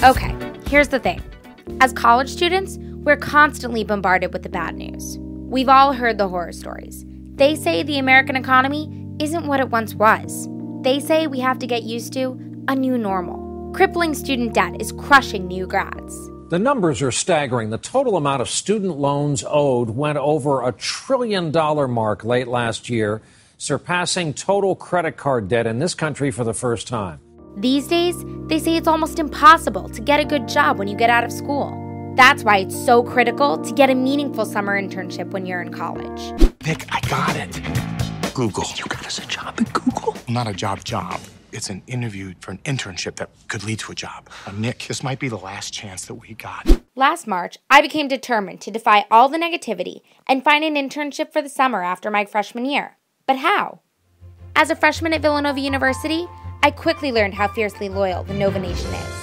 Okay, here's the thing. As college students, we're constantly bombarded with the bad news. We've all heard the horror stories. They say the American economy isn't what it once was. They say we have to get used to a new normal. Crippling student debt is crushing new grads. The numbers are staggering. The total amount of student loans owed went over $1 trillion mark late last year, surpassing total credit card debt in this country for the first time. These days, they say it's almost impossible to get a good job when you get out of school. That's why it's so critical to get a meaningful summer internship when you're in college. Nick, I got it. Google. You got us a job at Google? Not a job. It's an interview for an internship that could lead to a job. Nick, this might be the last chance that we got. Last March, I became determined to defy all the negativity and find an internship for the summer after my freshman year. But how? As a freshman at Villanova University, I quickly learned how fiercely loyal the Nova Nation is.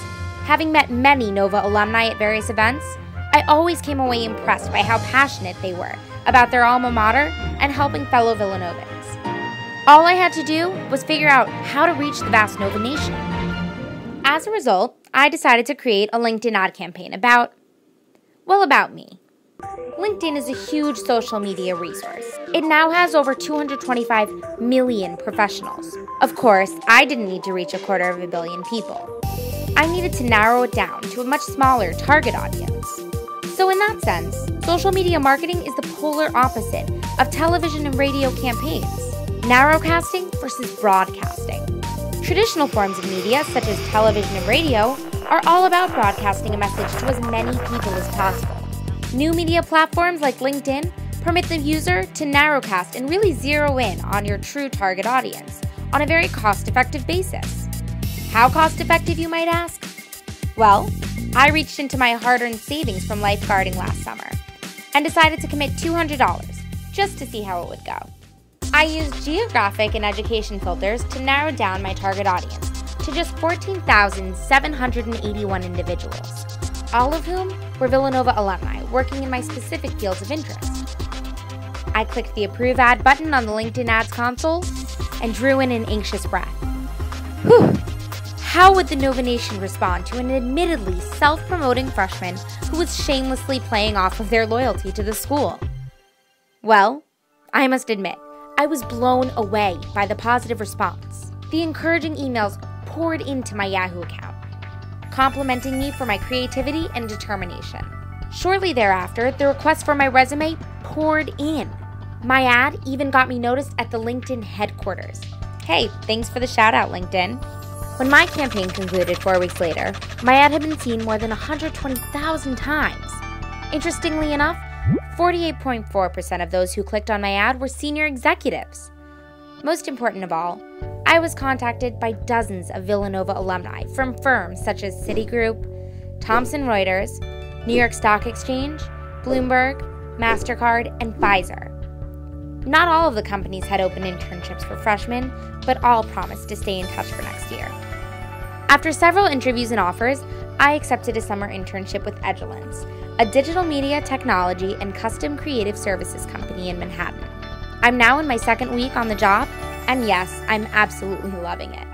Having met many Nova alumni at various events, I always came away impressed by how passionate they were about their alma mater and helping fellow Villanovans. All I had to do was figure out how to reach the vast Nova Nation. As a result, I decided to create a LinkedIn ad campaign about me. LinkedIn is a huge social media resource. It now has over 225 million professionals. Of course, I didn't need to reach 250 million people. I needed to narrow it down to a much smaller target audience. So in that sense, social media marketing is the polar opposite of television and radio campaigns. Narrowcasting versus broadcasting. Traditional forms of media, such as television and radio, are all about broadcasting a message to as many people as possible. New media platforms like LinkedIn permit the user to narrowcast and really zero in on your true target audience on a very cost-effective basis. How cost-effective, you might ask? Well, I reached into my hard-earned savings from lifeguarding last summer and decided to commit $200 just to see how it would go. I used geographic and education filters to narrow down my target audience to just 14,781 individuals, all of whom were Villanova alumni working in my specific fields of interest. I clicked the Approve Ad button on the LinkedIn Ads console and drew in an anxious breath. Whew! How would the Nova Nation respond to an admittedly self-promoting freshman who was shamelessly playing off of their loyalty to the school? Well, I must admit, I was blown away by the positive response. The encouraging emails poured into my Yahoo account, complimenting me for my creativity and determination. Shortly thereafter, the requests for my resume poured in. My ad even got me noticed at the LinkedIn headquarters. Hey, thanks for the shout out, LinkedIn. When my campaign concluded 4 weeks later, my ad had been seen more than 120,000 times. Interestingly enough, 48.4% of those who clicked on my ad were senior executives. Most important of all, I was contacted by dozens of Villanova alumni from firms such as Citigroup, Thomson Reuters, New York Stock Exchange, Bloomberg, MasterCard, and Pfizer. Not all of the companies had open internships for freshmen, but all promised to stay in touch for next year. After several interviews and offers, I accepted a summer internship with Edulance, a digital media technology and custom creative services company in Manhattan. I'm now in my second week on the job, and yes, I'm absolutely loving it.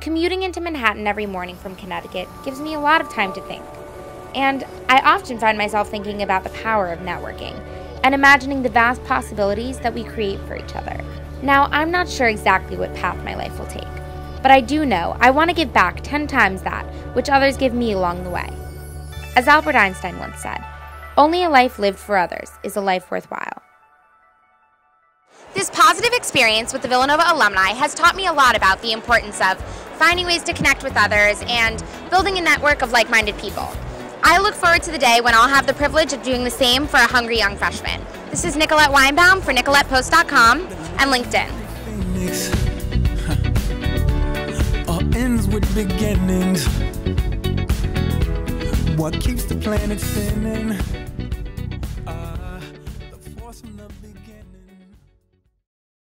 Commuting into Manhattan every morning from Connecticut gives me a lot of time to think. And I often find myself thinking about the power of networking and imagining the vast possibilities that we create for each other. Now, I'm not sure exactly what path my life will take, but I do know I want to give back 10 times that which others give me along the way. As Albert Einstein once said, only a life lived for others is a life worthwhile. This positive experience with the Villanova alumni has taught me a lot about the importance of finding ways to connect with others and building a network of like-minded people. I look forward to the day when I'll have the privilege of doing the same for a hungry young freshman. This is Nicolette Weinbaum for NicolettePost.com and LinkedIn. All ends with beginnings. What keeps the planet spinning?